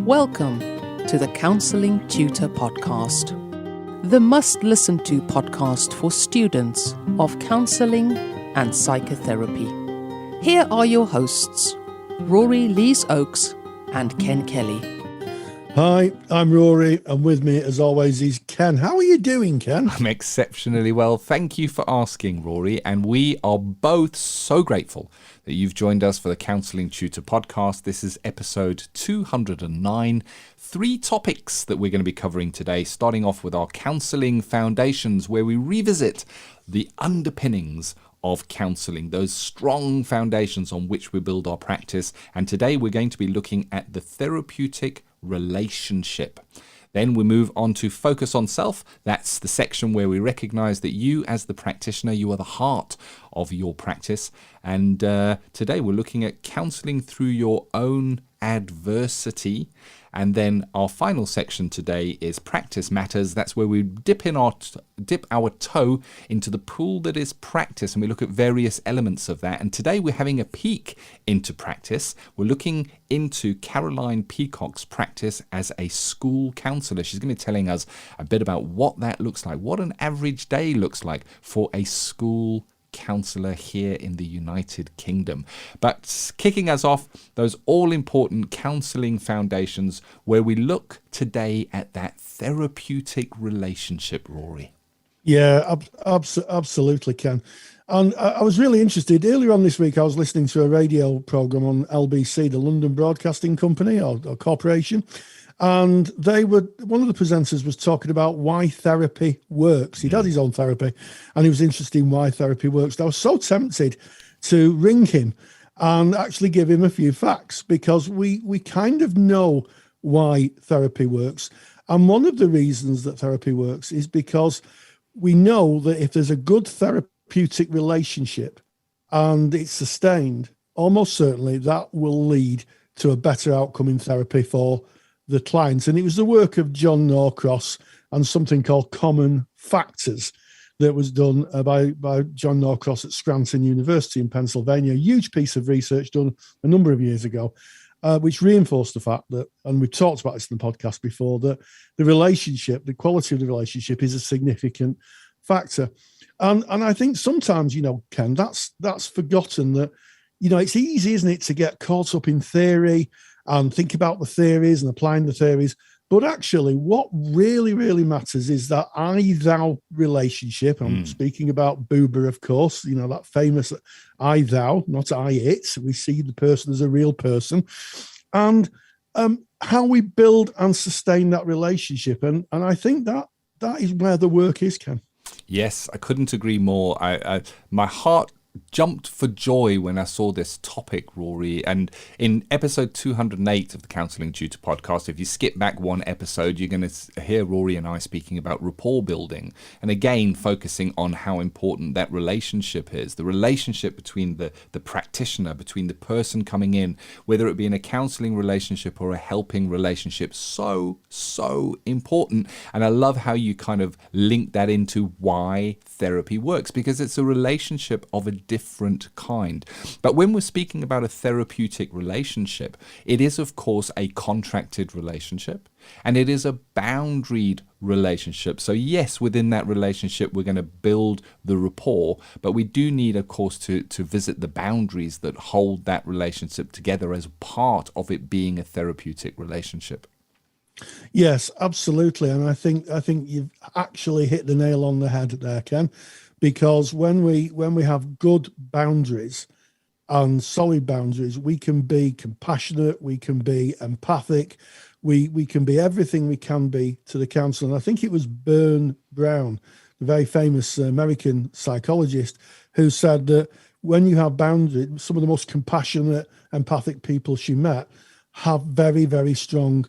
Welcome to the Counselling Tutor Podcast, the must-listen-to podcast for students of counselling and psychotherapy. Here are your hosts, Rory Lees-Oakes and Ken Kelly. Hi, I'm Rory, and with me, as always, is Ken. How are you doing, Ken? I'm exceptionally well. Thank you for asking, Rory, and we are both so grateful that you've joined us for the Counselling Tutor Podcast. This is episode 209. 3 topics that we're going to be covering today, starting off with our Counselling Foundations, where we revisit the underpinnings of counselling, those strong foundations on which we build our practice. And today we're going to be looking at the therapeutic relationship. Then we move on to focus on self. That's the section where we recognize that you as the practitioner, you are the heart of your practice. And today we're looking at counseling through your own adversity. And then our final section today is practice matters. That's where we dip our toe into the pool that is practice, and we look at various elements of that. And today we're having a peek into practice. We're looking into Caroline Peacock's practice as a school counsellor. She's going to be telling us a bit about what that looks like, what an average day looks like for a school counsellor here in the United Kingdom. But kicking us off, those all-important counselling foundations, where we look today at that therapeutic relationship, Rory. Yeah, absolutely, Ken. And I was really interested. Earlier on this week, I was listening to a radio programme on LBC, the London Broadcasting Company or Corporation, and one of the presenters was talking about why therapy works. He'd had his own therapy, and he was interested in why therapy works. And I was so tempted to ring him and actually give him a few facts, because we kind of know why therapy works. And one of the reasons that therapy works is because we know that if there's a good therapeutic relationship and it's sustained, almost certainly that will lead to a better outcome in therapy for the clients. And it was the work of John Norcross and something called Common Factors that was done by John Norcross at Scranton University in Pennsylvania. A huge piece of research done a number of years ago, which reinforced the fact that, and we've talked about this in the podcast before, that the relationship, the quality of the relationship is a significant factor. And I think sometimes, Ken, that's forgotten, that, it's easy, isn't it, to get caught up in theory and think about the theories and applying the theories. But actually, what really, really matters is that I-thou relationship. I'm speaking about Buber, of course, that famous I-thou, not I-it. We see the person as a real person. And how we build and sustain that relationship. And I think that is where the work is, Ken. Yes, I couldn't agree more. My heart jumped for joy when I saw this topic, Rory. And in episode 208 of the Counselling Tutor Podcast, if you skip back one episode, you're going to hear Rory and I speaking about rapport building, and again focusing on how important that relationship is, the relationship between the practitioner, between the person coming in, whether it be in a counselling relationship or a helping relationship. So important. And I love how you kind of link that into why therapy works, because it's a relationship of a different kind. But when we're speaking about a therapeutic relationship, it is, of course, a contracted relationship, and it is a boundaried relationship. So yes, within that relationship, we're going to build the rapport, but we do need, of course, to visit the boundaries that hold that relationship together as part of it being a therapeutic relationship. Yes, absolutely. And I think you've actually hit the nail on the head there, Ken, because when we have good boundaries and solid boundaries, we can be compassionate, we can be empathic, we can be everything we can be to the counsellor. And I think it was Bern Brown, the very famous American psychologist, who said that when you have boundaries, some of the most compassionate, empathic people she met have very, very strong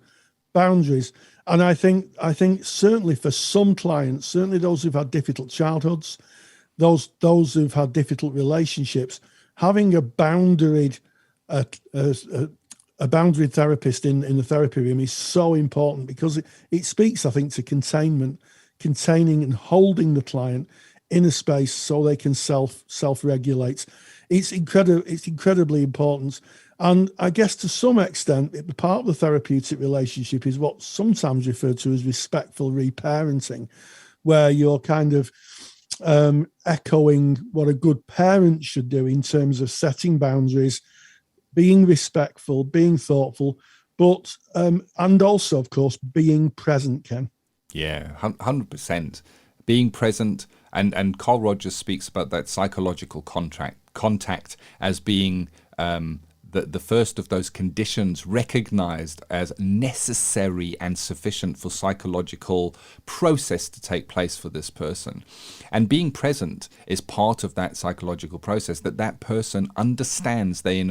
boundaries. And I think certainly for some clients, certainly those who've had difficult childhoods, those who've had difficult relationships, having a boundaried therapist in the therapy room is so important, because it speaks, I think, to containment, containing and holding the client in a space so they can self-regulate. It's incredibly important. And I guess to some extent, part of the therapeutic relationship is what's sometimes referred to as respectful reparenting, where you're kind of echoing what a good parent should do in terms of setting boundaries, being respectful, being thoughtful, but and also, of course, being present, Ken. Yeah, 100%. Being present, and Carl Rogers speaks about that psychological contact as being the first of those conditions recognized as necessary and sufficient for psychological process to take place for this person. And being present is part of that psychological process, that person understands they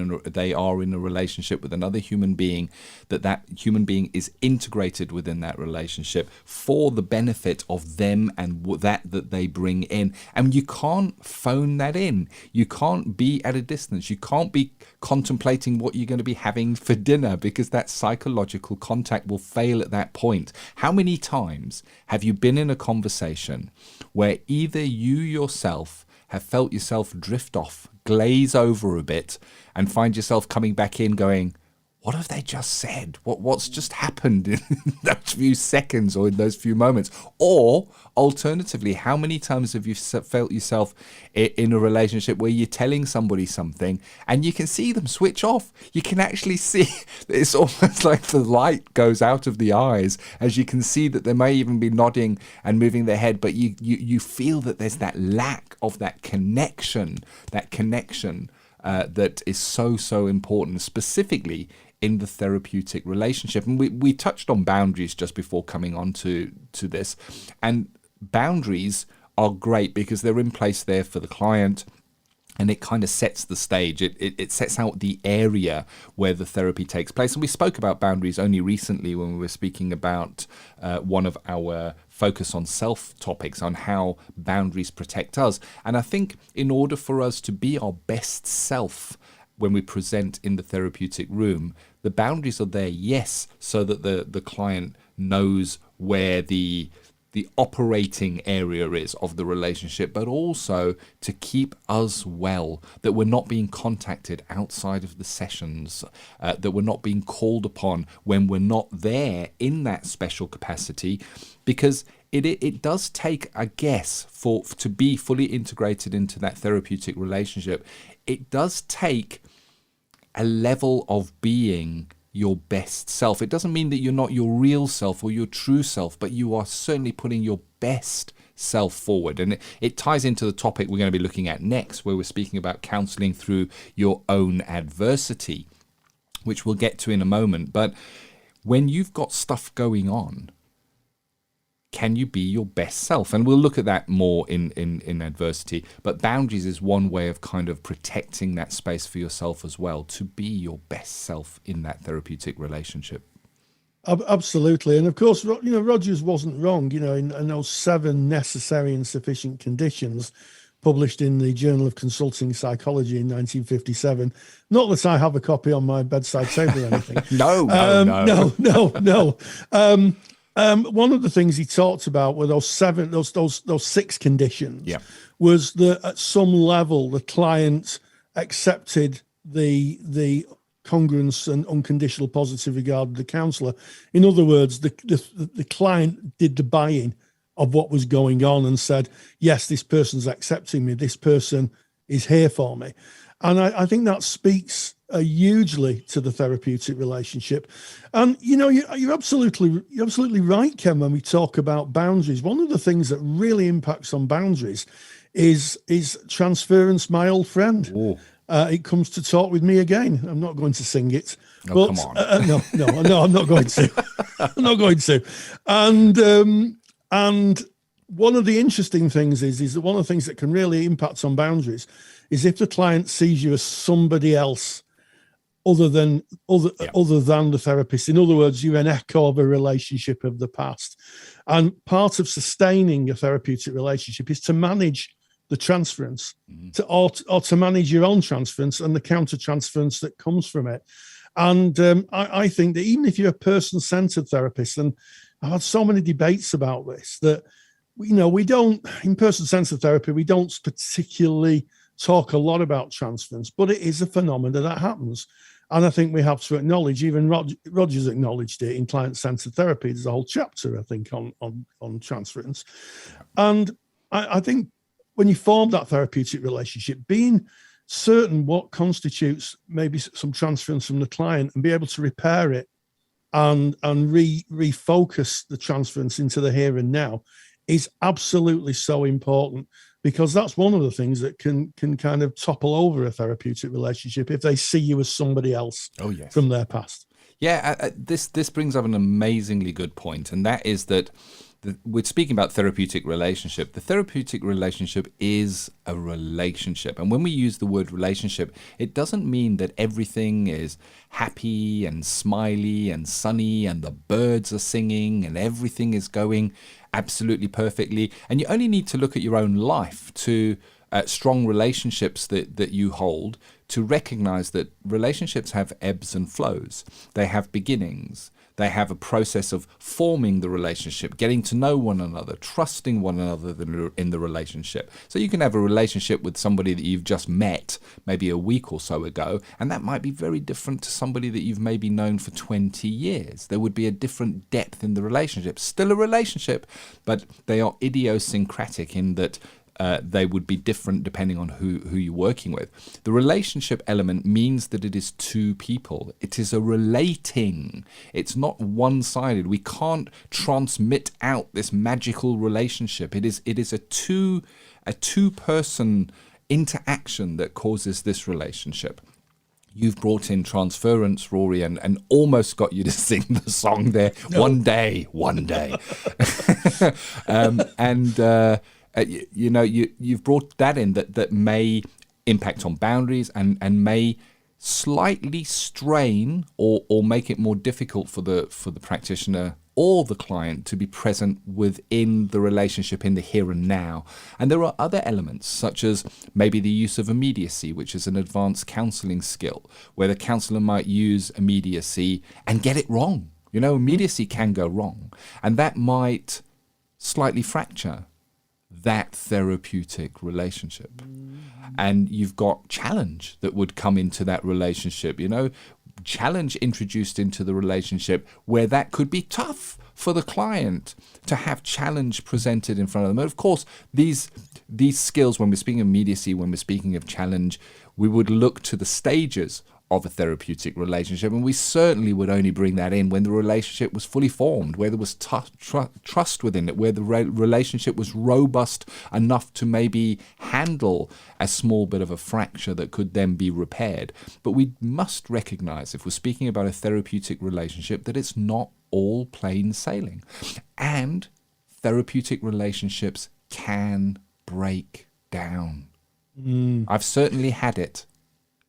are in a relationship with another human being, that human being is integrated within that relationship for the benefit of them and that they bring in. And you can't phone that in. You can't be at a distance. You can't be contemplating what you're going to be having for dinner, because that psychological contact will fail at that point. How many times have you been in a conversation where either you yourself have felt yourself drift off, glaze over a bit, and find yourself coming back in going, what have they just said? What's just happened in those few seconds or in those few moments? Or alternatively, how many times have you felt yourself in a relationship where you're telling somebody something and you can see them switch off? You can actually see, it's almost like the light goes out of the eyes as you can see that they may even be nodding and moving their head, but you feel that there's that lack of that connection that is so important, specifically in the therapeutic relationship. And we touched on boundaries just before coming on to this. And boundaries are great because they're in place there for the client, and it kind of sets the stage. It sets out the area where the therapy takes place. And we spoke about boundaries only recently when we were speaking about one of our focus on self topics, on how boundaries protect us. And I think in order for us to be our best self when we present in the therapeutic room, the boundaries are there, yes, so that the client knows where the operating area is of the relationship, but also to keep us well, that we're not being contacted outside of the sessions, that we're not being called upon when we're not there in that special capacity, because it does take, I guess, to be fully integrated into that therapeutic relationship, it does take a level of being your best self. It doesn't mean that you're not your real self or your true self, but you are certainly putting your best self forward. And it ties into the topic we're going to be looking at next, where we're speaking about counselling through your own adversity, which we'll get to in a moment. But when you've got stuff going on, can you be your best self? And we'll look at that more in adversity. But boundaries is one way of kind of protecting that space for yourself as well, to be your best self in that therapeutic relationship. Absolutely. And of course, Rogers wasn't wrong, in those 7 necessary and sufficient conditions published in the Journal of Consulting Psychology in 1957. Not that I have a copy on my bedside table or anything. No. One of the things he talked about were those 6 conditions. Yeah. Was that at some level the client accepted the congruence and unconditional positive regard of the counsellor. In other words, the client did the buy-in of what was going on and said, yes, this person's accepting me. This person is here for me. And I think that speaks hugely to the therapeutic relationship. And, you're absolutely right, Ken, when we talk about boundaries. One of the things that really impacts on boundaries is transference, my old friend. It comes to talk with me again. I'm not going to sing it. Oh, come on. No, I'm not going to. I'm not going to. And one of the interesting things is that one of the things that can really impact on boundaries is if the client sees you as somebody else other than the therapist. In other words, you're an echo of a relationship of the past. And part of sustaining a therapeutic relationship is to manage the transference, or to manage your own transference and the counter-transference that comes from it. And I think that even if you're a person-centered therapist, and I've had so many debates about this, that we don't, in person-centered therapy, we don't particularly talk a lot about transference, but it is a phenomenon that happens. And I think we have to acknowledge, even Roger's acknowledged it in client-centered therapy. There's a whole chapter, I think, on transference. And I think when you form that therapeutic relationship, being certain what constitutes maybe some transference from the client and be able to repair it and refocus the transference into the here and now is absolutely so important, because that's one of the things that can kind of topple over a therapeutic relationship if they see you as somebody else from their past. Yeah, this brings up an amazingly good point, and that is that we're speaking about therapeutic relationship. The therapeutic relationship is a relationship. And when we use the word relationship, it doesn't mean that everything is happy and smiley and sunny and the birds are singing and everything is going absolutely perfectly. And you only need to look at your own life to strong relationships that you hold to recognize that relationships have ebbs and flows. They have beginnings. They have a process of forming the relationship, getting to know one another, trusting one another in the relationship. So you can have a relationship with somebody that you've just met maybe a week or so ago, and that might be very different to somebody that you've maybe known for 20 years. There would be a different depth in the relationship. Still a relationship, but they are idiosyncratic in that they would be different depending on who you're working with. The relationship element means that it is two people. It is a relating. It's not one-sided. We can't transmit out this magical relationship. It is a two-person interaction that causes this relationship. You've brought in transference, Rory, and almost got you to sing the song there. No. One day. You've brought that in that may impact on boundaries and may slightly strain or make it more difficult for the practitioner or the client to be present within the relationship in the here and now. And there are other elements, such as maybe the use of immediacy, which is an advanced counselling skill, where the counsellor might use immediacy and get it wrong. Immediacy can go wrong, and that might slightly fracture that therapeutic relationship. And you've got challenge that would come into that relationship, challenge introduced into the relationship where that could be tough for the client to have challenge presented in front of them. And of course, these skills, when we're speaking of immediacy, when we're speaking of challenge, we would look to the stages of a therapeutic relationship, and we certainly would only bring that in when the relationship was fully formed, where there was trust within it, where the relationship was robust enough to maybe handle a small bit of a fracture that could then be repaired. But we must recognize, if we're speaking about a therapeutic relationship, that it's not all plain sailing, and therapeutic relationships can break down. I've certainly had it.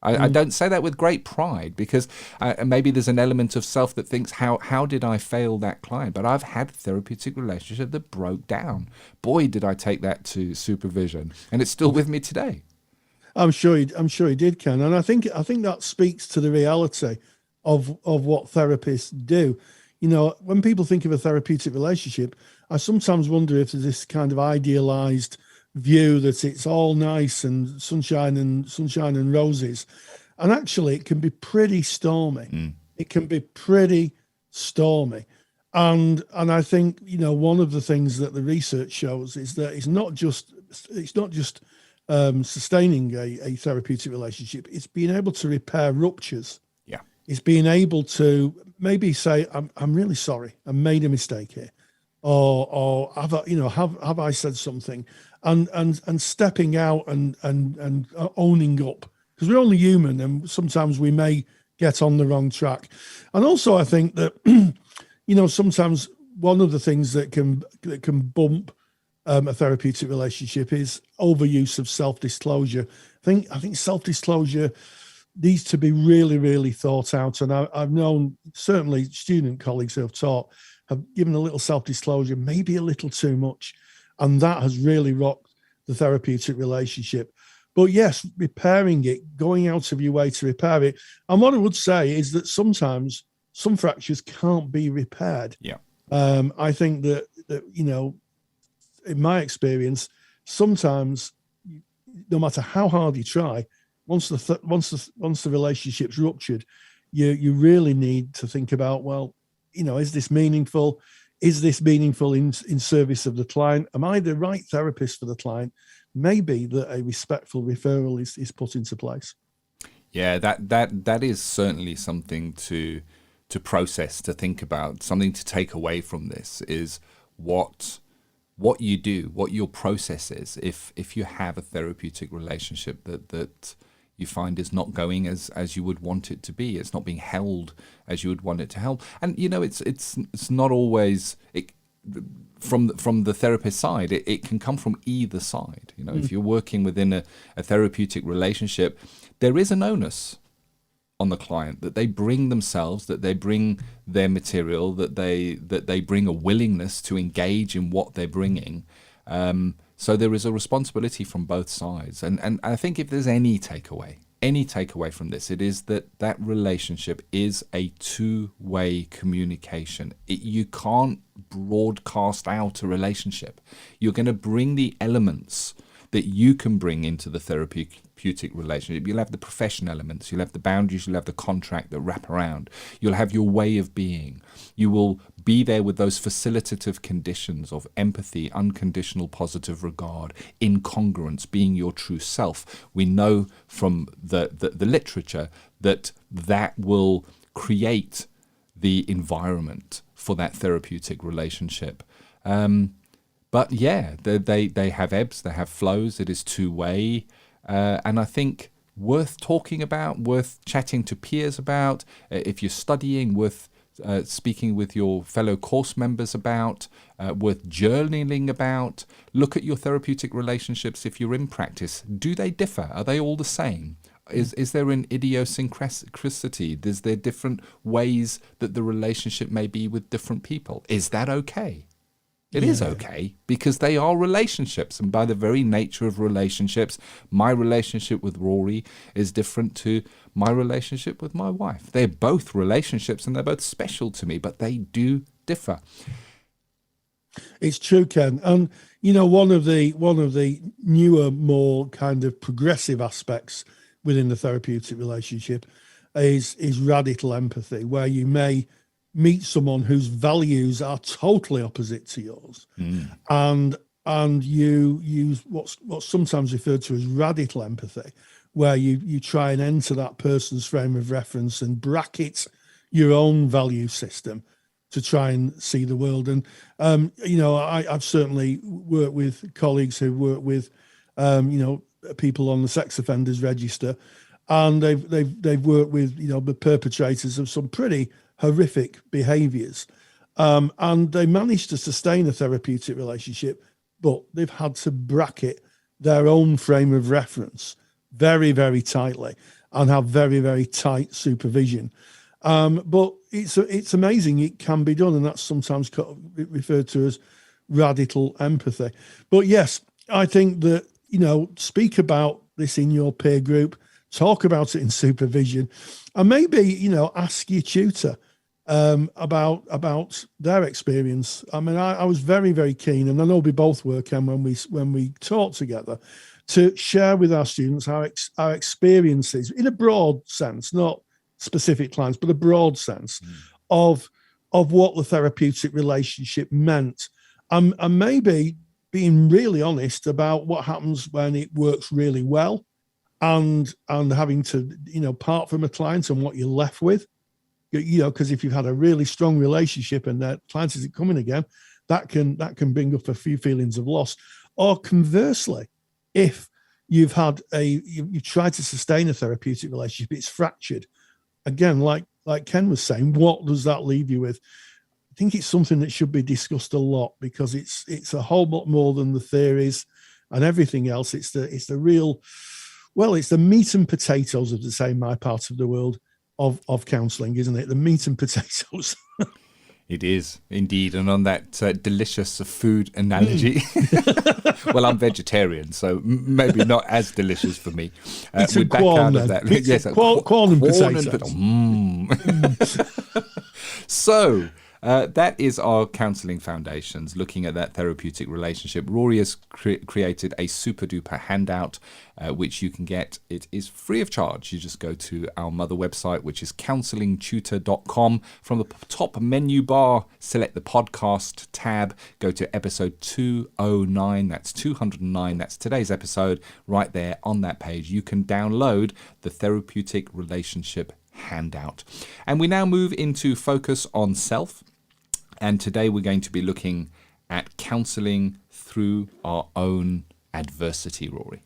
I don't say that with great pride, because maybe there's an element of self that thinks, how did I fail that client? But I've had a therapeutic relationship that broke down. Boy, did I take that to supervision, and it's still with me today. I'm sure he did, Ken, and I think that speaks to the reality of what therapists do. When people think of a therapeutic relationship, I sometimes wonder if there's this kind of idealized view that it's all nice and sunshine and roses, and actually it can be pretty stormy. It can be pretty stormy, and I think one of the things that the research shows is that it's not just sustaining a therapeutic relationship. It's being able to repair ruptures. Yeah, it's being able to maybe say, I'm really sorry, I made a mistake here, or have I said something. And stepping out and owning up, because we're only human and sometimes we may get on the wrong track. And also I think that sometimes one of the things that can bump a therapeutic relationship is overuse of self-disclosure. I think self-disclosure needs to be really, really thought out. And I've known certainly student colleagues who have taught have given a little self-disclosure, maybe a little too much. And that has really rocked the therapeutic relationship. But yes, repairing it, going out of your way to repair it. And what I would say is that sometimes some fractures can't be repaired. Yeah. I think that in my experience, sometimes no matter how hard you try, once the relationship's ruptured, you really need to think about, well, is this meaningful? Is this meaningful in service of the client? Am I the right therapist for the client? Maybe that a respectful referral is put into place. Yeah, that is certainly something to process, to think about. Something to take away from this is what you do, what your process is. If you have a therapeutic relationship that you find is not going as you would want it to be, it's not being held as you would want it to help. And it's not always from the therapist side. It can come from either side. If you're working within a therapeutic relationship, there is an onus on the client that they bring themselves, that they bring their material, that they bring a willingness to engage in what they're bringing. So there is a responsibility from both sides. And I think if there's any takeaway from this, it is that relationship is a two-way communication. You can't broadcast out a relationship. You're going to bring the elements that you can bring into the therapeutic relationship. You'll have the professional elements, you'll have the boundaries, you'll have the contract that wrap around, you'll have your way of being. You will be there with those facilitative conditions of empathy, unconditional positive regard, incongruence, being your true self. We know from the literature that will create the environment for that therapeutic relationship. But yeah, they have ebbs, they have flows. It is two-way. And I think worth talking about, worth chatting to peers about, if you're studying, worth speaking with your fellow course members about, worth journaling about. Look at your therapeutic relationships if you're in practice. Do they differ? Are they all the same? Is there an idiosyncrasy? Is there different ways that the relationship may be with different people? Is that okay? It is okay, because they are relationships, and by the very nature of relationships, my relationship with Rory is different to my relationship with my wife. They're both relationships and they're both special to me, but they do differ. It's true, Ken. And one of the newer, more kind of progressive aspects within the therapeutic relationship is radical empathy, where you may meet someone whose values are totally opposite to yours, and you use what's sometimes referred to as radical empathy, where you try and enter that person's frame of reference and bracket your own value system to try and see the world. And I've certainly worked with colleagues who work with people on the sex offenders register, and they've worked with the perpetrators of some pretty horrific behaviours, and they managed to sustain a therapeutic relationship, but they've had to bracket their own frame of reference very, very tightly and have very, very tight supervision. But it's amazing it can be done, and that's sometimes referred to as radical empathy. But yes, I think that speak about this in your peer group, talk about it in supervision, and maybe ask your tutor about their experience. I mean, I was very, very keen, and I know we both were, Ken, when we taught together, to share with our students our experiences in a broad sense, not specific clients, but a broad sense of what the therapeutic relationship meant, and maybe being really honest about what happens when it works really well, and having to part from a client and what you're left with. Because if you've had a really strong relationship and that client isn't coming again, that can bring up a few feelings of loss. Or conversely, if you've tried to sustain a therapeutic relationship, it's fractured. Again, like Ken was saying, what does that leave you with? I think it's something that should be discussed a lot, because it's a whole lot more than the theories and everything else. It's the real, well, it's the meat and potatoes, as they say in my part of the world, of counselling, isn't it? The meat and potatoes. It is indeed. And on that delicious food analogy, well, I'm vegetarian, so maybe not as delicious for me. It's a corn, out of that. Yes, corn and potatoes. So that is our Counselling Foundations, looking at that therapeutic relationship. Rory has created a super duper handout, which you can get. It is free of charge. You just go to our mother website, which is counsellingtutor.com. From the top menu bar, select the podcast tab, go to episode 209. That's 209. That's today's episode. Right there on that page, you can download the therapeutic relationship handout. And we now move into focus on self. And today we're going to be looking at counselling through our own adversity, Rory.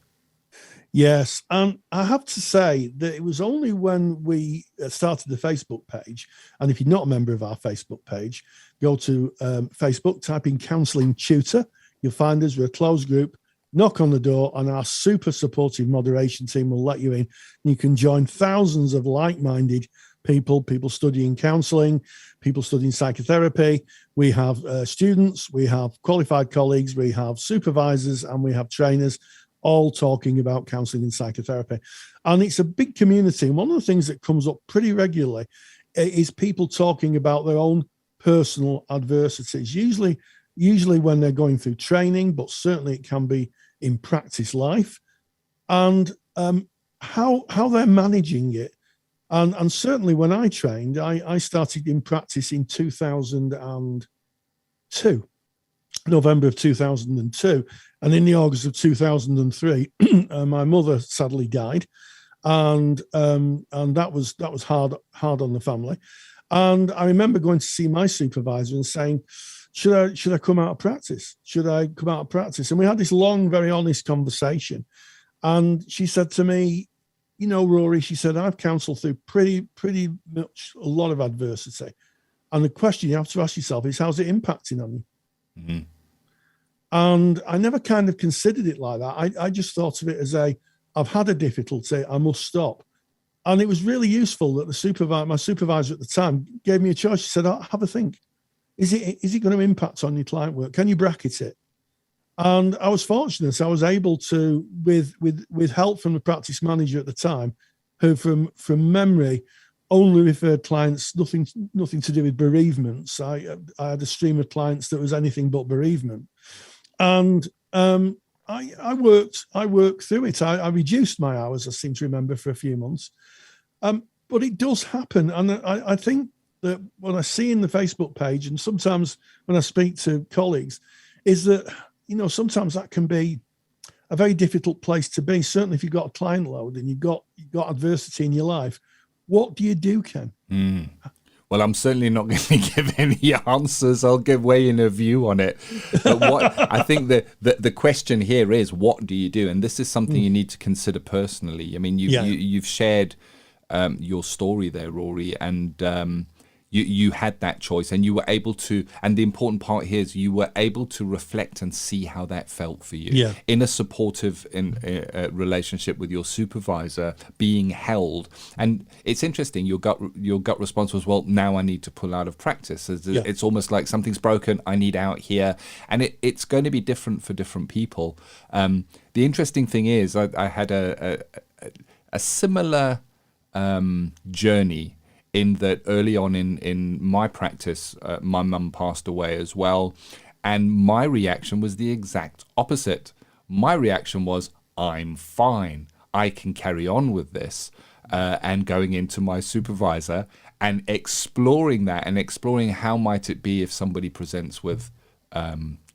Yes, and I have to say that it was only when we started the Facebook page, and if you're not a member of our Facebook page, go to Facebook, type in Counselling Tutor. You'll find us. We're a closed group. Knock on the door, and our super supportive moderation team will let you in. You can join thousands of like-minded people studying counselling, people studying psychotherapy. We have students, we have qualified colleagues, we have supervisors, and we have trainers, all talking about counselling and psychotherapy. And it's a big community. And one of the things that comes up pretty regularly is people talking about their own personal adversities, usually when they're going through training, but certainly it can be in practice life, and how they're managing it. And certainly when I trained, I started in practice in 2002, November of 2002. And in the August of 2003, my mother sadly died. And that was hard on the family. And I remember going to see my supervisor and saying, should I come out of practice? Should I come out of practice? And we had this long, very honest conversation. And she said to me, you know, Rory, she said, I've counselled through pretty much a lot of adversity. And the question you have to ask yourself is, how's it impacting on you? Mm-hmm. And I never kind of considered it like that. I just thought of it as I've had a difficulty, I must stop. And it was really useful that my supervisor at the time gave me a choice. She said, have a think. Is it going to impact on your client work? Can you bracket it? And I was fortunate. I was able to, with help from the practice manager at the time, who from memory only referred clients, nothing to do with bereavements. I had a stream of clients that was anything but bereavement. And I worked through it. I reduced my hours, I seem to remember, for a few months. But it does happen. And I think that what I see in the Facebook page, and sometimes when I speak to colleagues, is that, you know, sometimes that can be a very difficult place to be. Certainly if you've got a client load and you've got adversity in your life. What do you do, Ken? Well, I'm certainly not going to give any answers. I'll give way in a view on it. But what I think the question here is, what do you do? And this is something you need to consider personally. I mean, you've shared your story there, Rory, and you had that choice, and you were able to. And the important part here is you were able to reflect and see how that felt for you in a supportive relationship with your supervisor, being held. And it's interesting. Your gut response was, well, now I need to pull out of practice. It's almost like something's broken. I need out here, and it's going to be different for different people. The interesting thing is, I had a similar journey. In that early on in my practice, my mum passed away as well. And my reaction was the exact opposite. My reaction was, I'm fine. I can carry on with this. And going into my supervisor and exploring that and exploring how might it be if somebody presents with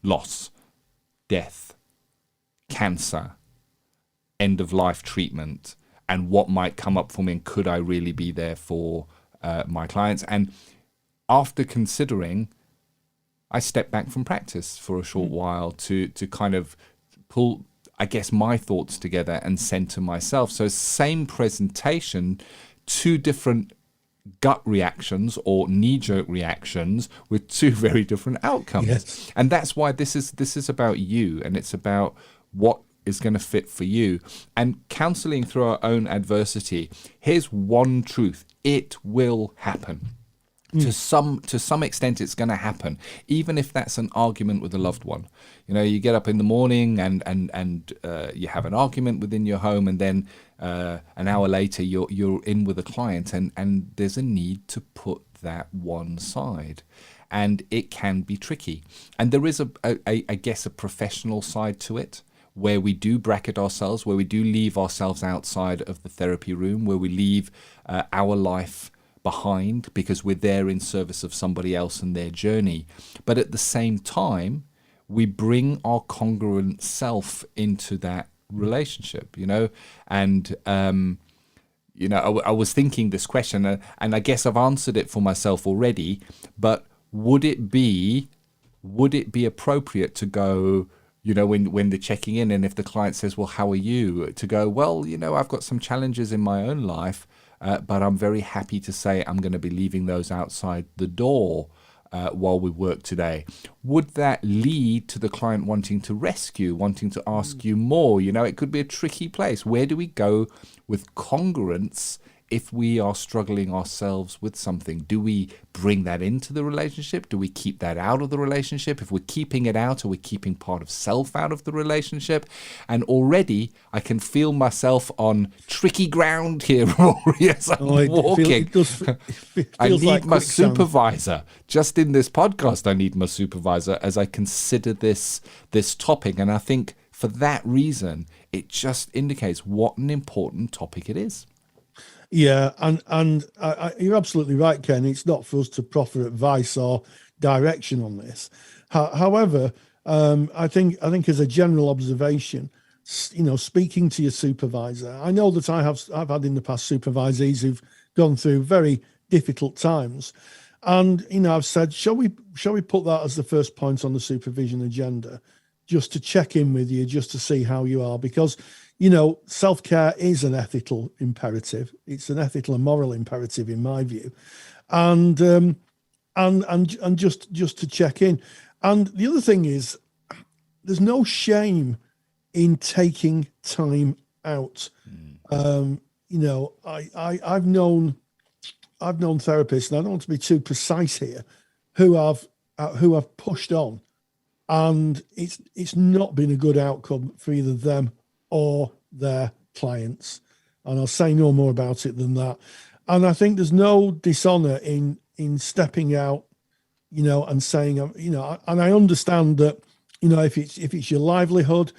loss, death, cancer, end of life treatment, and what might come up for me, and could I really be there for my clients. And after considering, I stepped back from practice for a short while to kind of pull, I guess, my thoughts together and center myself. So same presentation, two different gut reactions or knee-jerk reactions with two very different outcomes. Yes. And that's why this is about you, and it's about what is going to fit for you. And counseling through our own adversity, here's one truth: it will happen. To some extent, it's going to happen, even if that's an argument with a loved one. You know, you get up in the morning and you have an argument within your home, and then an hour later you're in with a client, and there's a need to put that one side. and it can be tricky. And there is, I guess, a professional side to it, where we do bracket ourselves, where we do leave ourselves outside of the therapy room, where we leave our life behind because we're there in service of somebody else and their journey. But at the same time, we bring our congruent self into that relationship, and I was thinking this question, and I guess I've answered it for myself already, but would it be appropriate to go, when they're checking in, and if the client says, well, how are you, to go, well, I've got some challenges in my own life, but I'm very happy to say I'm going to be leaving those outside the door while we work today. Would that lead to the client wanting to rescue, wanting to ask you more? It could be a tricky place. Where do we go with congruence if we are struggling ourselves with something? Do we bring that into the relationship? Do we keep that out of the relationship? If we're keeping it out, are we keeping part of self out of the relationship? And already I can feel myself on tricky ground here, Rory, as I'm walking. I need like my supervisor. Just in this podcast, I need my supervisor as I consider this topic. And I think for that reason, it just indicates what an important topic it is. Yeah, and you're absolutely right, Ken. It's not for us to proffer advice or direction on this. However, I think as a general observation, speaking to your supervisor, I know that I've had in the past supervisees who've gone through very difficult times, and I've said, shall we put that as the first point on the supervision agenda, just to check in with you, just to see how you are, because self-care is an ethical imperative. It's an ethical and moral imperative, in my view, and just to check in. And the other thing is, there's no shame in taking time out. I've known therapists, and I don't want to be too precise here, who have pushed on, and it's not been a good outcome for either them or their clients. And I'll say no more about it than that. And I think there's no dishonor in stepping out, and saying, and I understand that, if it's your livelihood,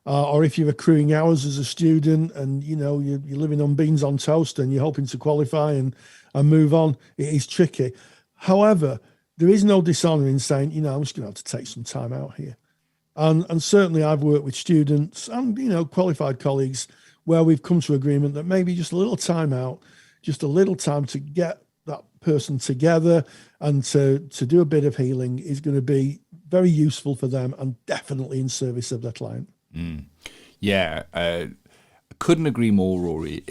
or if you're accruing hours as a student and, you're living on beans on toast and you're hoping to qualify and move on, it is tricky. However, there is no dishonor in saying, I'm just going to have to take some time out here. And certainly I've worked with students and, qualified colleagues where we've come to agreement that maybe just a little time out, just a little time to get that person together and to do a bit of healing is going to be very useful for them and definitely in service of their client. Yeah, couldn't agree more, Rory.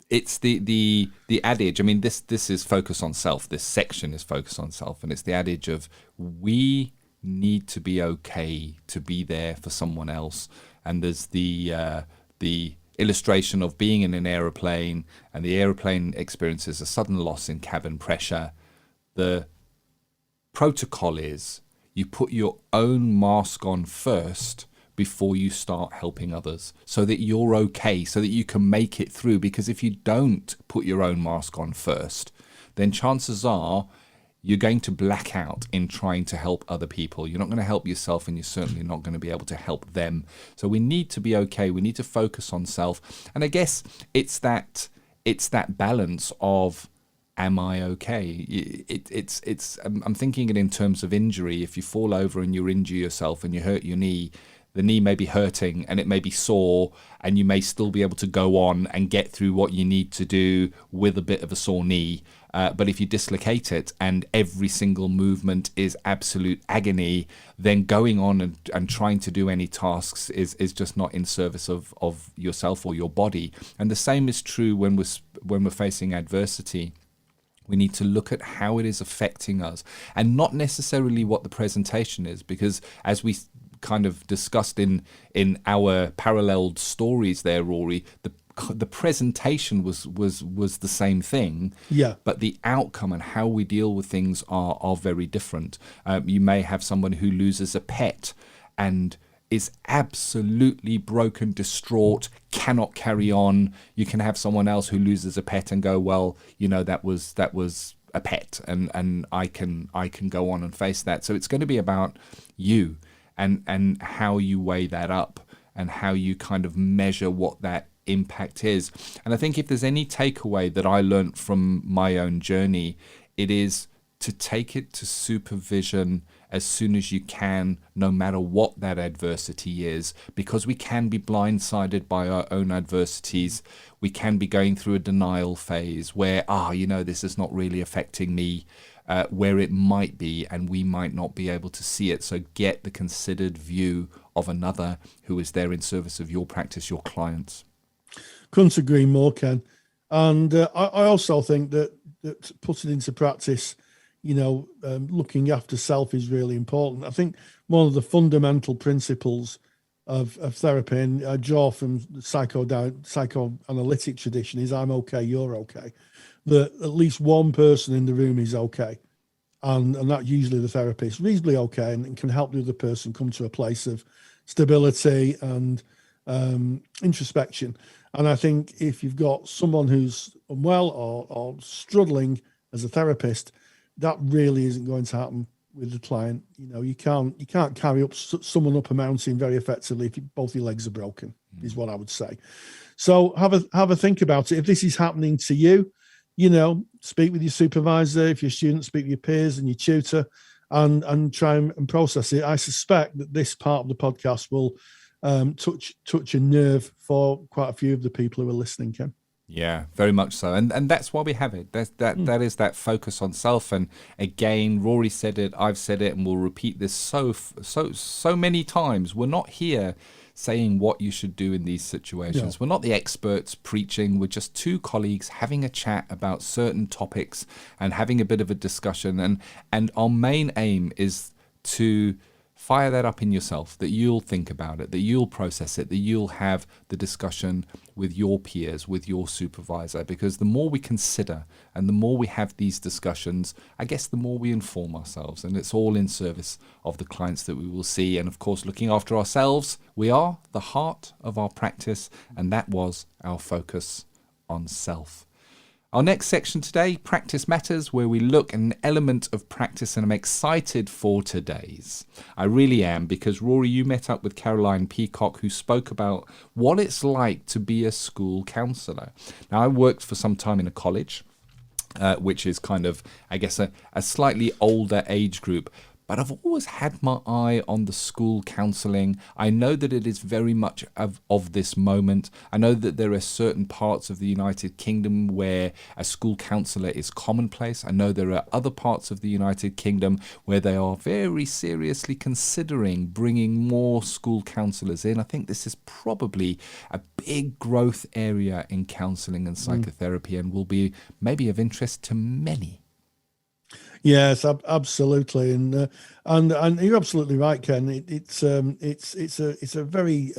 It's the adage. I mean, this is focus on self. This section is focus on self, and it's the adage of we need to be okay to be there for someone else. And there's the illustration of being in an aeroplane, and the aeroplane experiences a sudden loss in cabin pressure. The protocol is you put your own mask on first before you start helping others, so that you're okay, so that you can make it through. Because if you don't put your own mask on first, then chances are you're going to black out in trying to help other people. You're not going to help yourself, and you're certainly not going to be able to help them. So we need to be okay. We need to focus on self. And I guess it's that balance of, am I okay? I'm thinking it in terms of injury. If you fall over and you injure yourself and you hurt your knee, the knee may be hurting and it may be sore, and you may still be able to go on and get through what you need to do with a bit of a sore knee. But if you dislocate it and every single movement is absolute agony, then going on and trying to do any tasks is just not in service of yourself or your body. And the same is true when we're facing adversity. We need to look at how it is affecting us, and not necessarily what the presentation is, because as we kind of discussed in our paralleled stories there, Rory, the presentation was the same thing, but the outcome and how we deal with things are very different. You may have someone who loses a pet and is absolutely broken, distraught, cannot carry on. You can have someone else who loses a pet and go, well, that was a pet, and I can go on and face that. So it's going to be about you and how you weigh that up and how you kind of measure what that impact is. And I think if there's any takeaway that I learned from my own journey, it is to take it to supervision as soon as you can, no matter what that adversity is, because we can be blindsided by our own adversities. We can be going through a denial phase where, this is not really affecting me, where it might be, and we might not be able to see it. So get the considered view of another who is there in service of your practice, your clients. Couldn't agree more, Ken. And I also think that putting into practice, looking after self is really important. I think one of the fundamental principles of therapy, and I draw from the psychoanalytic tradition, is I'm okay, you're okay. That at least one person in the room is okay. And that's usually the therapist, reasonably okay, and can help the other person come to a place of stability and introspection. And I think if you've got someone who's unwell or struggling as a therapist, that really isn't going to happen with the client. You can't carry someone up a mountain very effectively if both your legs are broken, is what I would say. So have a think about it. If this is happening to you, speak with your supervisor. If you're a student, speak with your peers and your tutor, and try and process it. I suspect that this part of the podcast will touch a nerve for quite a few of the people who are listening, Ken. Yeah, very much so, and that's why we have it. That is that focus on self. And again, Rory said it, I've said it, and we'll repeat this so many times. We're not here saying what you should do in these situations. No. We're not the experts preaching. We're just two colleagues having a chat about certain topics and having a bit of a discussion. And our main aim is to fire that up in yourself, that you'll think about it, that you'll process it, that you'll have the discussion with your peers, with your supervisor, because the more we consider and the more we have these discussions, I guess the more we inform ourselves, and it's all in service of the clients that we will see. And of course, looking after ourselves, we are the heart of our practice, and that was our focus on self. Our next section today, Practice Matters, where we look at an element of practice, and I'm excited for today's. I really am, because Rory, you met up with Caroline Peacock, who spoke about what it's like to be a school counsellor. Now, I worked for some time in a college, which is kind of, I guess, a slightly older age group. But I've always had my eye on the school counselling. I know that it is very much of this moment. I know that there are certain parts of the United Kingdom where a school counsellor is commonplace. I know there are other parts of the United Kingdom where they are very seriously considering bringing more school counsellors in. I think this is probably a big growth area in counselling and psychotherapy, and will be maybe of interest to many. Yes, absolutely, and you're absolutely right, Ken. It's a very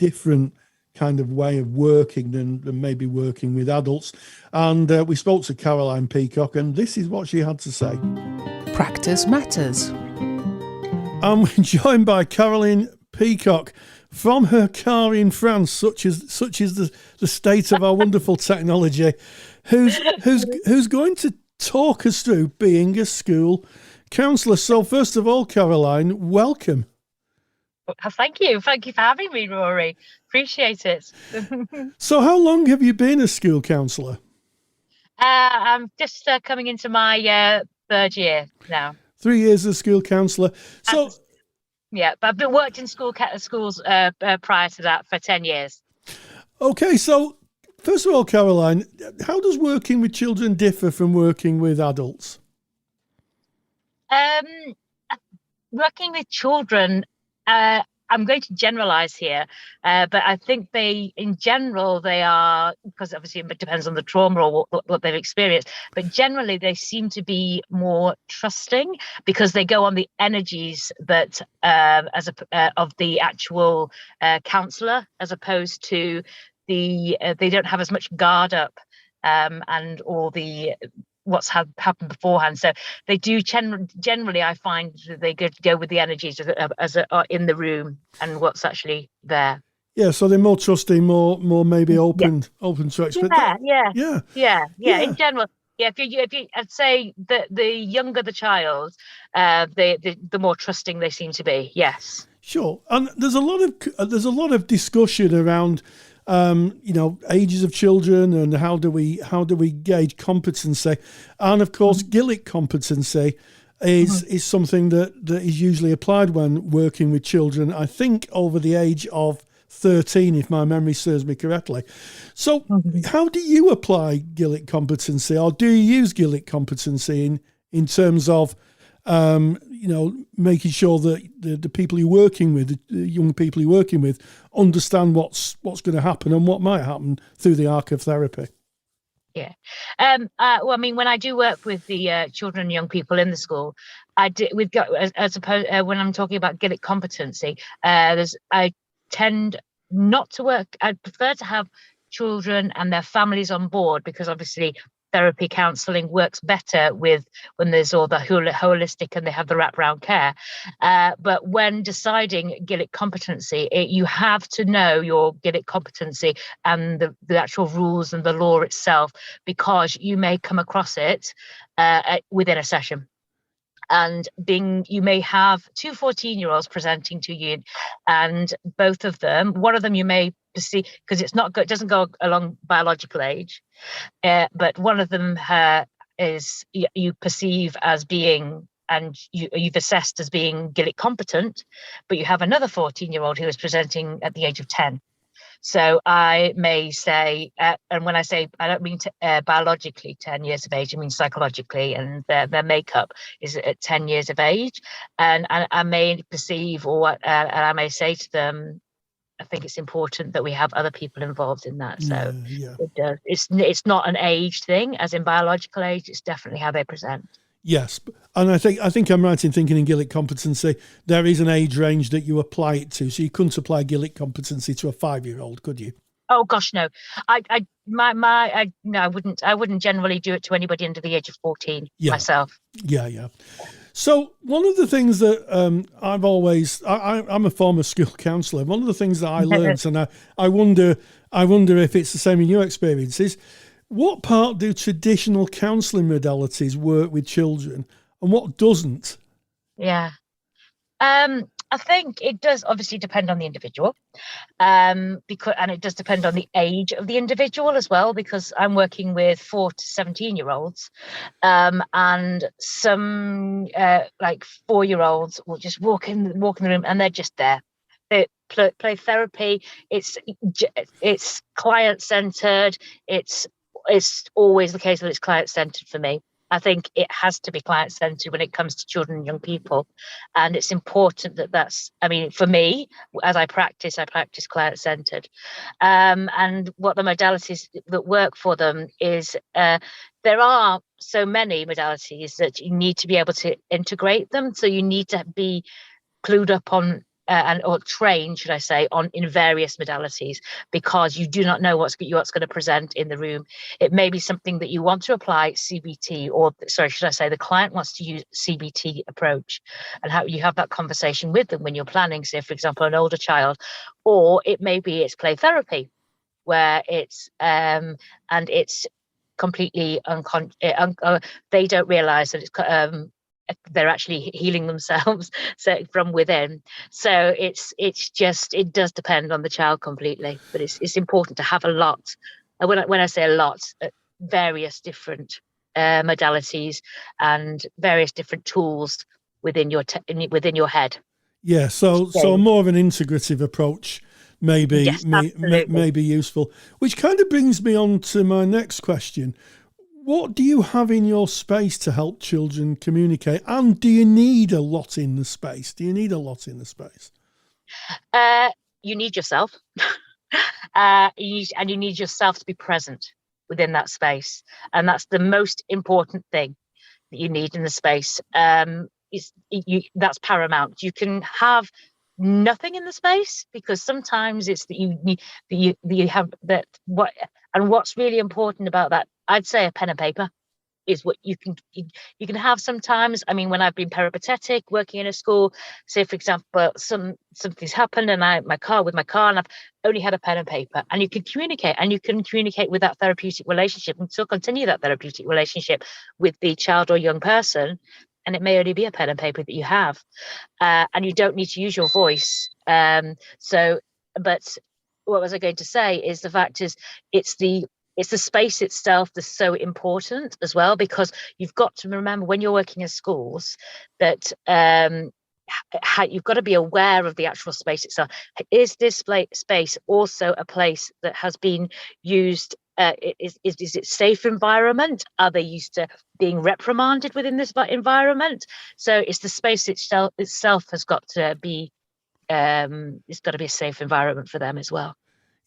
different kind of way of working than maybe working with adults. And we spoke to Caroline Peacock, and this is what she had to say. Practice matters. I'm joined by Caroline Peacock from her car in France, such is the state of our wonderful technology, who's going to talk us through being a school counsellor. So first of all, Caroline, welcome. Thank you for having me, Rory. Appreciate it. So how long have you been a school counsellor? I'm just coming into my third year now. 3 years as school counsellor. So yeah, but I've worked in schools prior to that for 10 years. Okay, so first of all, Caroline, how does working with children differ from working with adults? Working with children, I'm going to generalize here, but I think in general, they are, because obviously it depends on the trauma or what they've experienced, but generally they seem to be more trusting because they go on the energies that of the actual counsellor, as opposed to they don't have as much guard up and all the what's happened beforehand. So they do generally, I find that they go with the energies as in the room and what's actually there. Yeah, so they're more trusting, more maybe open to expect. Yeah. In general, Yeah, if you, I'd say that the younger the child, the more trusting they seem to be. Yes. Sure, and there's a lot of discussion around, ages of children and how do we gauge competency, and of course, Gillick competency is something that is usually applied when working with children. I think over the age of 13, if my memory serves me correctly. So, how do you apply Gillick competency, or do you use Gillick competency in terms of making sure that the people you're working with, the young people you're working with, understand what's going to happen and what might happen through the arc of therapy? Yeah. Well, I mean, when I do work with the children and young people in the school, we've got, as opposed when I'm talking about Gillick competency, I tend not to work. I prefer to have children and their families on board, because obviously therapy counselling works better when there's all the holistic and they have the wraparound care. But when deciding Gillick competency, you have to know your Gillick competency and the actual rules and the law itself, because you may come across it within a session. And you may have 2 14-year-olds presenting to you, and both of them, one of them you may perceive, because it doesn't go along biological age, but one of them is you perceive as being, and you've assessed as being Gillick competent, but you have another 14-year-old who is presenting at the age of 10. So I may say, and when I say, I don't mean biologically 10 years of age, I mean psychologically, and their makeup is at 10 years of age. And I may perceive, and I may say to them, I think it's important that we have other people involved in that. So It does. It's not an age thing, as in biological age. It's definitely how they present. Yes, and I think I'm right in thinking in Gillick competency there is an age range that you apply it to. So you couldn't apply Gillick competency to a 5-year-old, could you? Oh gosh, no. I wouldn't generally do it to anybody under the age of 14 myself. Yeah. So one of the things that I'm a former school counsellor. One of the things that I learned, and I wonder if it's the same in your experiences. What part do traditional counselling modalities work with children, and what doesn't? Yeah. I think it does obviously depend on the individual, and it does depend on the age of the individual as well, because I'm working with 4 to 17-year-olds, and some like 4-year-olds will just walk in the room and they're just there. They play therapy. It's client-centered. It's always the case that it's client-centered for me. I think it has to be client-centered when it comes to children and young people. And it's important for me, as I practice client-centered. And what the modalities that work for them is, there are so many modalities that you need to be able to integrate them. So you need to be clued up on or trained, should I say, in various modalities, because you do not know what's going to present in the room. It may be something that you want to apply CBT, the client wants to use CBT approach, and how you have that conversation with them when you're planning, say, for example, an older child, or it may be it's play therapy, where it's completely they don't realize that it's they're actually healing themselves from within. So it does depend on the child completely, but it's important to have a lot. When I say a lot, various different modalities and various different tools within your head. Yeah, so more of an integrative approach may be useful, which kind of brings me on to my next question. What do you have in your space to help children communicate? And do you need a lot in the space? You need yourself. And you need yourself to be present within that space. And that's the most important thing that you need in the space. That's paramount. You can have nothing in the space, because sometimes it's that you have that. And what's really important about that, I'd say a pen and paper. is what you can have sometimes. I mean, when I've been peripatetic working in a school, say for example something's happened and my car and I've only had a pen and paper, and you can communicate with that therapeutic relationship and still continue that therapeutic relationship with the child or young person, and it may only be a pen and paper that you have, and you don't need to use your voice. But what was I going to say is the fact is it's the space itself that's so important as well, because you've got to remember when you're working in schools that you've got to be aware of the actual space itself. Is this space also a place that has been used? Is it safe environment? Are they used to being reprimanded within this environment? So it's the space itself has got to be it's got to be a safe environment for them as well.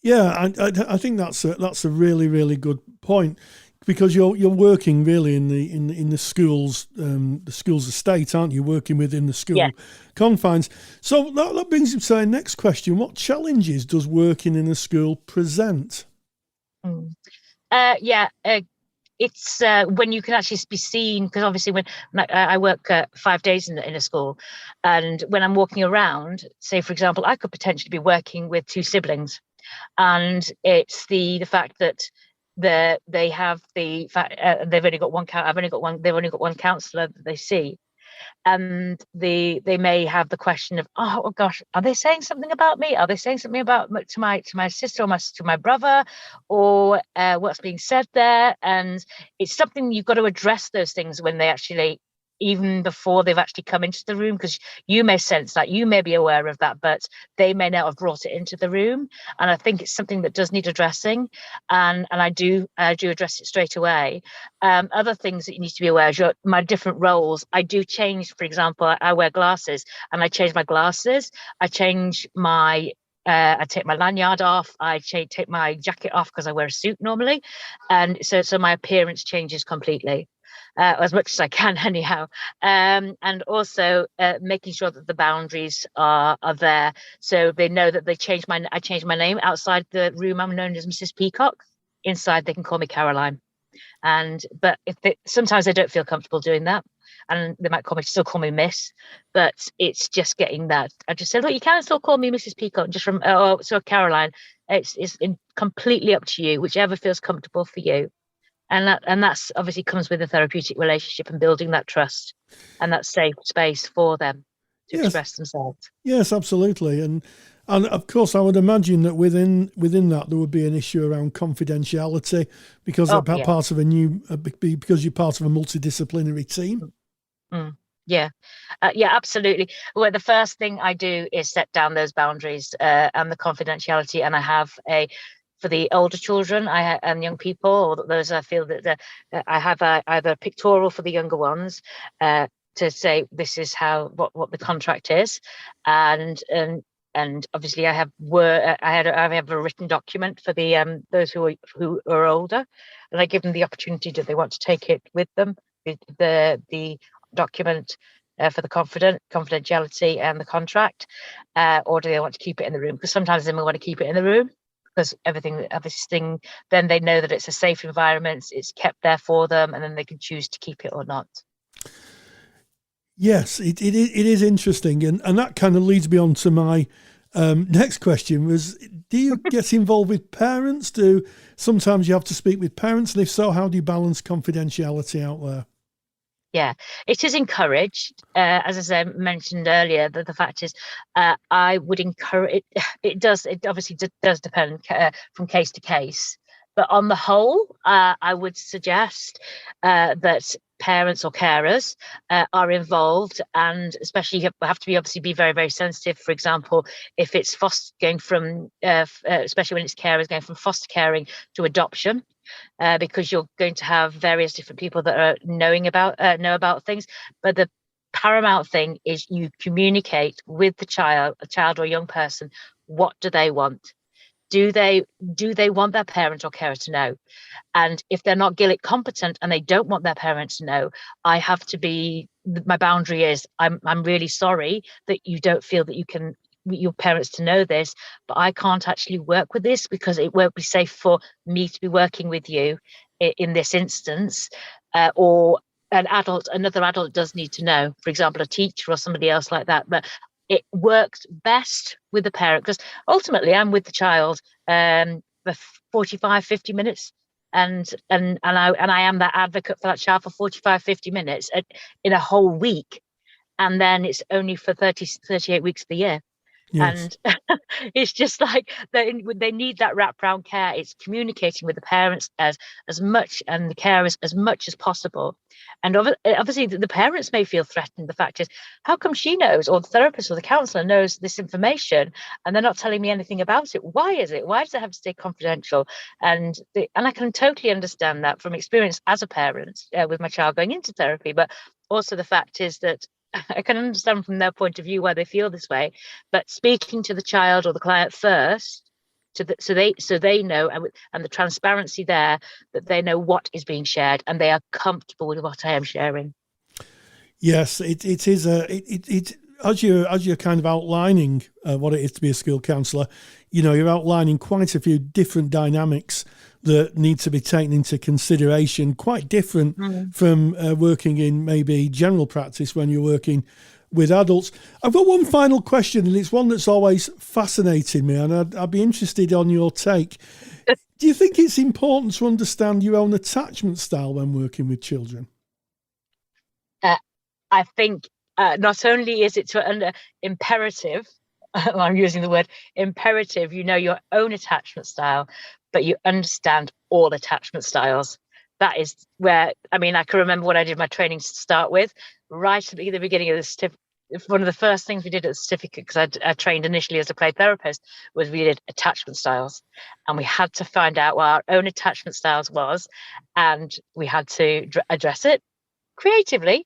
Yeah, I think that's a really, really good point, because you're working really in the school's estate, aren't you? Working within the school confines. So that brings me to our next question: what challenges does working in a school present? It's when you can actually be seen, because obviously when I work 5 days in a school, and when I'm walking around, say for example, I could potentially be working with two siblings, and it's the fact that they've only got one counsellor that they see, and they may have the question of, oh gosh, are they saying something about me? Are they saying something about to my sister or to my brother, or what's being said there? And it's something you've got to address those things when they actually, even before they've actually come into the room, because you may sense that, you may be aware of that, but they may not have brought it into the room. And I think it's something that does need addressing, and I do address it straight away. Other things that you need to be aware of, my different roles. I do change. For example, I wear glasses, and I change my glasses. I change my I take my lanyard off. I take my jacket off because I wear a suit normally, and so my appearance changes completely. As much as I can anyhow, and also making sure that the boundaries are there, so they know that I changed my name. Outside the room I'm known as Mrs. Peacock. Inside they can call me Caroline, but sometimes they don't feel comfortable doing that, and they might still call me Miss, but it's just getting that. I just said, look, you can still call me Mrs. Peacock, just from so Caroline. It's completely up to you, whichever feels comfortable for you. And that's obviously comes with a therapeutic relationship and building that trust and that safe space for them to express themselves. Yes, absolutely. And of course, I would imagine that within that there would be an issue around confidentiality, because part of because you're part of a multidisciplinary team. Yeah, absolutely. Well, the first thing I do is set down those boundaries and the confidentiality, and I have for the older children and young people, or those I feel that I have either a pictorial for the younger ones to say this is what the contract is, and obviously I have a written document for the those who are older, and I give them the opportunity, do they want to take it with them, the document for the confidentiality and the contract, or do they want to keep it in the room? Because sometimes they may want to keep it in the room, because everything, then they know that it's a safe environment, it's kept there for them, and then they can choose to keep it or not. Yes, it is interesting, and that kind of leads me on to my next question was, do you get involved with parents? Do sometimes you have to speak with parents, and if so, how do you balance confidentiality out there? Yeah, it is encouraged. As I mentioned earlier, the fact is, I would encourage it. It obviously does depend from case to case, but on the whole, I would suggest that parents or carers are involved, and especially you have to be very, very sensitive. For example, if it's going from, especially when it's carers going from foster caring to adoption. Because you're going to have various different people that are know about things, but the paramount thing is you communicate with a child or young person. What do they want? Do they want their parent or carer to know? And if they're not GILIC competent and they don't want their parents to know, my boundary is, I'm really sorry that you don't feel that you can your parents to know this, but I can't actually work with this because it won't be safe for me to be working with you in this instance. or another adult does need to know, for example, a teacher or somebody else like that. But it works best with the parent, because ultimately I'm with the child for 45, 50 minutes. And I am that advocate for that child for 45, 50 minutes in a whole week. And then it's only for 38 weeks of the year. Yes. And it's just like they need that wraparound care. It's communicating with the parents as much, and the carers as much as possible. And obviously the parents may feel threatened. The fact is, how come she knows, or the therapist or the counsellor knows this information, and they're not telling me anything about it? Why is it? Why does it have to stay confidential? And I can totally understand that from experience as a parent with my child going into therapy. But also the fact is that I can understand from their point of view why they feel this way, but speaking to the child or the client first, so they know, and the transparency there, that they know what is being shared and they are comfortable with what I am sharing. Yes, it is as you're kind of outlining what it is to be a school counsellor. You're outlining quite a few different dynamics that need to be taken into consideration, quite different from working in maybe general practice when you're working with adults. I've got one final question, and it's one that's always fascinated me, and I'd be interested on your take. Do you think it's important to understand your own attachment style when working with children? I think not only is it imperative, I'm using the word imperative, your own attachment style, but you understand all attachment styles. That is where, I can remember when I did my training to start with, right at the beginning of the certificate. One of the first things we did at the certificate, because I trained initially as a play therapist, was we did attachment styles. And we had to find out what our own attachment styles was, and we had to address it creatively,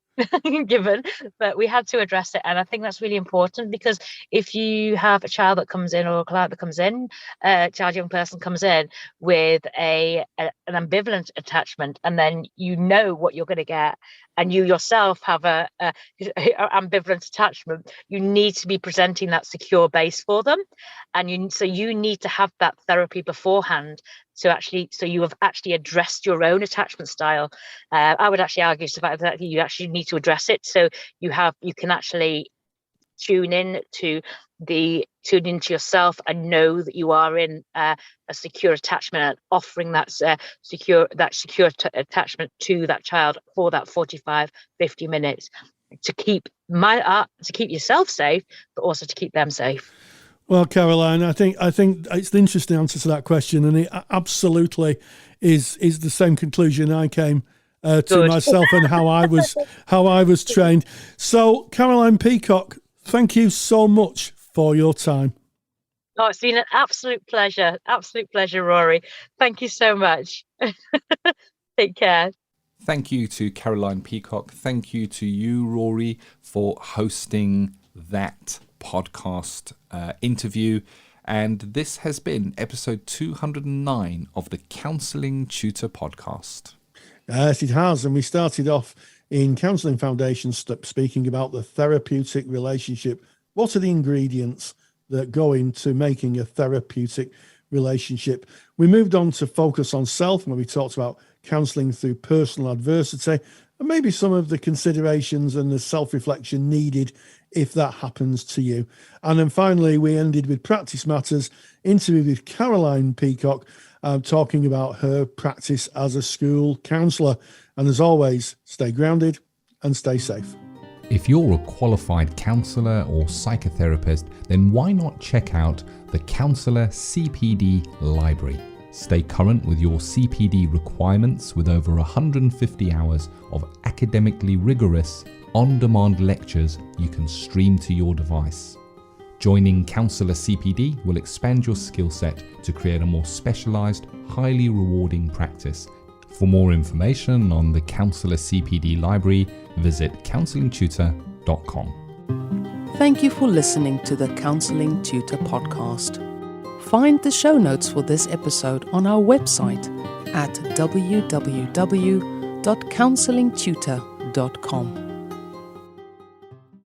given, but we had to address it. And I think that's really important, because if you have a child that comes in, or a client that comes in, young person comes in with an ambivalent attachment, and then you know what you're going to get, and you yourself have a ambivalent attachment, you need to be presenting that secure base for them. And you need to have that therapy beforehand, so you have actually addressed your own attachment style. I would actually argue that you actually need to address it, so you can actually tune into yourself and know that you are in a secure attachment, and offering that secure attachment to that child for that 45, 50 minutes to keep yourself safe, but also to keep them safe. Well, Caroline, I think it's the interesting answer to that question, and it absolutely is the same conclusion I came to myself and how I was trained. So, Caroline Peacock, thank you so much for your time. Oh, it's been an absolute pleasure, Rory. Thank you so much. Take care. Thank you to Caroline Peacock. Thank you to you, Rory, for hosting that podcast interview. And this has been episode 209 of the Counselling Tutor Podcast. Yes, it has. And we started off in Counselling Foundations speaking about the therapeutic relationship. What are the ingredients that go into making a therapeutic relationship? We moved on to focus on self, where we talked about counselling through personal adversity, and maybe some of the considerations and the self-reflection needed if that happens to you. And then finally, we ended with Practice Matters, interview with Caroline Peacock, talking about her practice as a school counsellor. And as always, stay grounded and stay safe. If you're a qualified counsellor or psychotherapist, then why not check out the Counsellor CPD Library? Stay current with your CPD requirements with over 150 hours of academically rigorous, on-demand lectures you can stream to your device. Joining Counsellor CPD will expand your skill set to create a more specialised, highly rewarding practice. For more information on the Counsellor CPD Library, visit counsellingtutor.com. Thank you for listening to the Counselling Tutor Podcast. Find the show notes for this episode on our website at www.counsellingtutor.com.